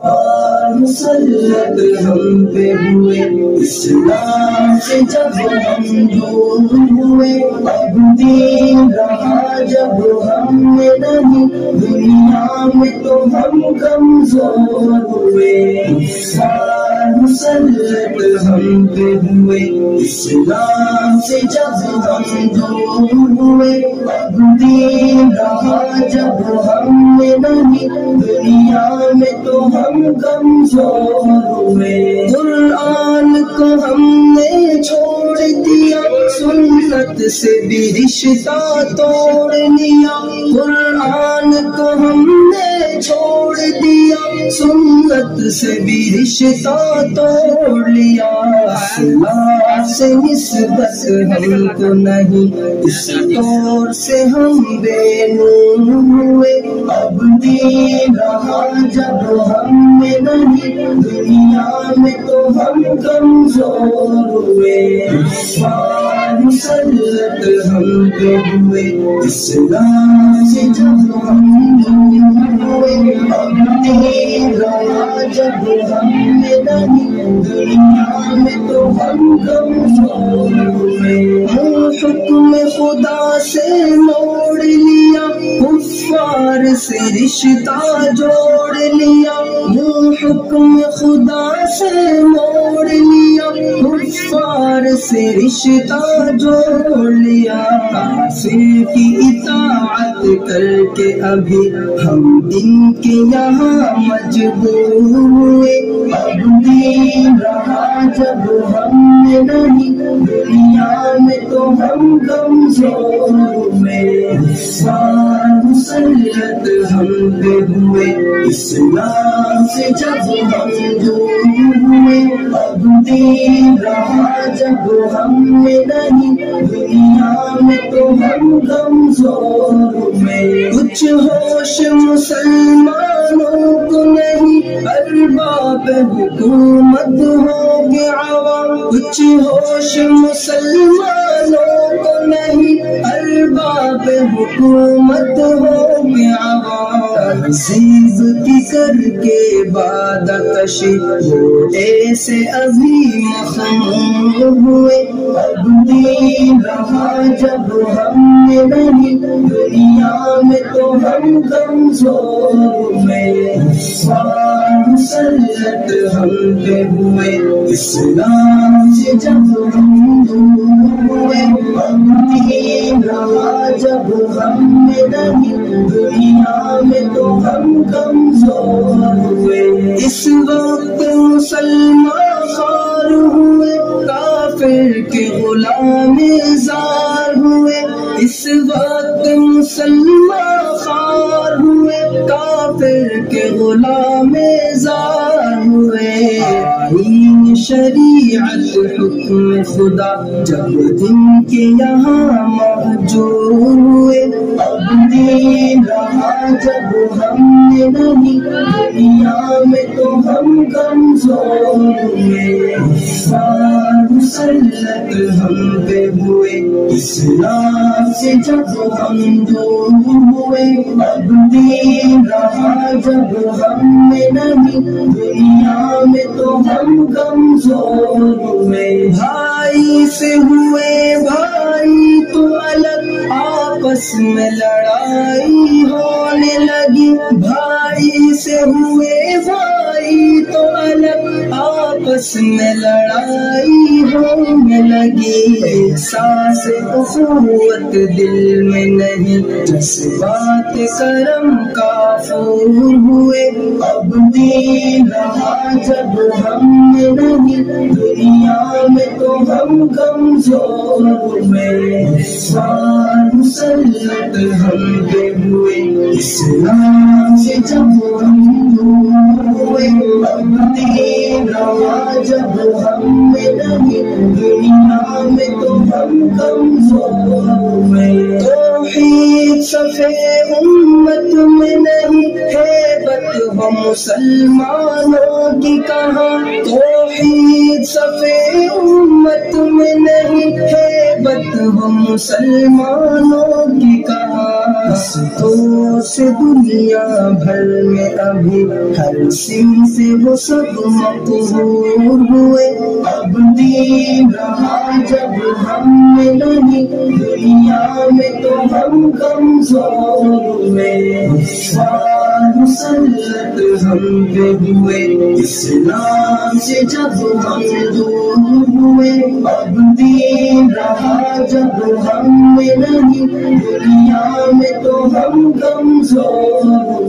مسلط ہم پہ ہوئے اسلام سے جب ہم دور ہوئے، اب دین رہا جب ہم میں نہیں، دنیا میں تو ہم کمزور ہوئے۔ مسلط ہم پہ ہوئے اسلام سے جب ہم دور ہوئے، اب دین رہا جب ہم میں نہیں، دنیا میں تو ہم کمزور ہوئے۔ قرآن کو ہم نے چھوڑ دیا، سنت سے بھی رشتہ توڑ لیا۔ قرآن کو ہم نے چھوڑ دیا، سنت سے بھی رشتہ توڑ لیا۔ اللہ سے نسبت ہم کو نہیں، اس طور سے ہم بے نور ہوئے، اب دین رہا جب ہم میں نہیں، دنیا میں تو ہم کمزور ہوئے۔ مسلط ہم پہ ہوئے اسلام سے جب ہم دور ہوئے، اب دین رہا جب ہم میں نہیں، دنیا میں تو ہم کمزور ہوئے۔ حکم خدا سے موڑ لیا، کفار سے رشتہ جوڑ لیا۔ حکم خدا سے موڑ لیا، کفار سے رشتہ جوڑ لیا۔ کافر کی اطاعت کر کے ابھی ہم ان کے یہاں مجبور ہوئے، اب دین رہا جب ہم میں نہیں، دنیا میں تو ہم کمزور ہوئے۔ مسلط ہم پہ ہوئے اسلام سے جب ہم دور ہوئے، اب دین رہا جب ہم میں نہیں، دنیا میں تو ہم کمزور ہوئے۔ کچھ ہوش مسلمانوں کو نہیں، ارباب حکومت ہو گے عوام۔ کچھ ہوش مسلمانوں کو نہیں، ارباب حکومت ہو گے عوام۔ تہذیب کی کر کے باد کشی وہ ایسے ابھی مخمور ہوئے، اب دین رہا جب ہم میں نہیں، دنیا میں تو ہم کمزور ہوئے۔ مسلط ہم پہ ہوئے اسلام سے جب ہم دور ہوئے، اب دین رہا جب ہم میں نہیں، دنیا میں تو ہم کمزور ہوئے۔ اس وقت مسلمان خوار ہوئے، کافر کے غلام زار ہوئے۔ اس وقت مسلمان خوار ہوئے، کافر کے غلام زار ہوئے۔ آئین شریعت حکم خدا جب دن کے یہاں محجور ہوئے، اب دین رہا جب ہم میں نہیں، دنیا میں تو ہم کمزور ہوئے۔ مسلط ہم پہ ہوئے اسلام سے جب ہم دور ہوئے، اب دین رہا جب ہم میں نہیں، دنیا میں تو ہم کمزور ہوئے۔ بھائی سے ہوئے بھائی تو الگ، آپس میں لڑائی ہونے لگی۔ بھائی سے ہوئے بھائی تو الگ، آپس میں لڑائی ہونے لگی۔ احساس اخوت دل میں نہیں، جذبات کرم کافور ہوئے، اب دین رہا جب ہم میں نہیں، دنیا میں تو ہم کمزور ہوئے۔ مسلط ہم پہ ہوئے اسلام سے جب ہم دور ہوئے، اب دین رہا جب ہم میں نہیں، دنیا میں تو ہم کمزور ہوئے۔ توحید صفے امت میں نہیں، ہیبت ہم مسلمانوں کی کہاں توحید صفے امت میں نہیں ہے بت وہ مسلمانوں کی کہاں تو سے دنیا بھر میں ابھی ہر سم سے وہ سب مقبول ہوئے اب دین رہا جب ہم میں نہیں دنیا میں تو ہم کمزور ہوئے مسلط ہم پہ ہوئے اسلام سے جب ہم دور ہوئے اب دین رہا جب ہم میں نہیں دنیا میں تو ہم کمزور